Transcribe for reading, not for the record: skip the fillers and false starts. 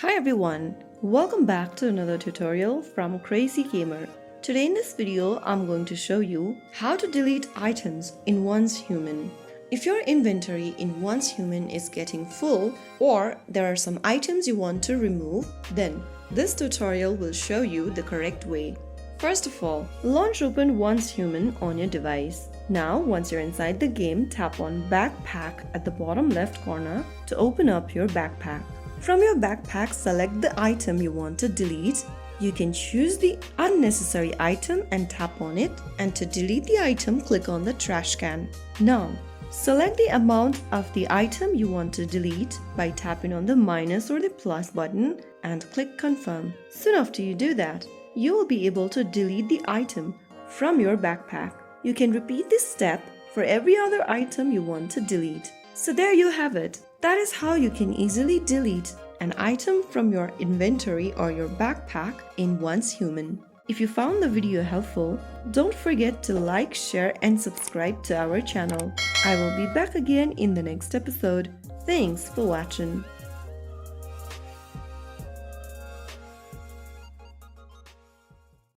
Hi everyone, welcome back to another tutorial from Crazy Gamer. Today in this video, I'm going to show you how to delete items in Once Human. If your inventory in Once Human is getting full or there are some items you want to remove, then this tutorial will show you the correct way. First of all, launch open Once Human on your device. Now, once you're inside the game, tap on Backpack at the bottom left corner to open up your backpack. From your backpack, select the item you want to delete. You can choose the unnecessary item and tap on it, and to delete the item, click on the trash can. Now, select the amount of the item you want to delete by tapping on the minus or the plus button and click confirm. Soon after you do that, you will be able to delete the item from your backpack. You can repeat this step for every other item you want to delete. So there you have it. That is how you can easily delete an item from your inventory or your backpack in Once Human. If you found the video helpful, don't forget to like, share and subscribe to our channel. I will be back again in the next episode. Thanks for watching.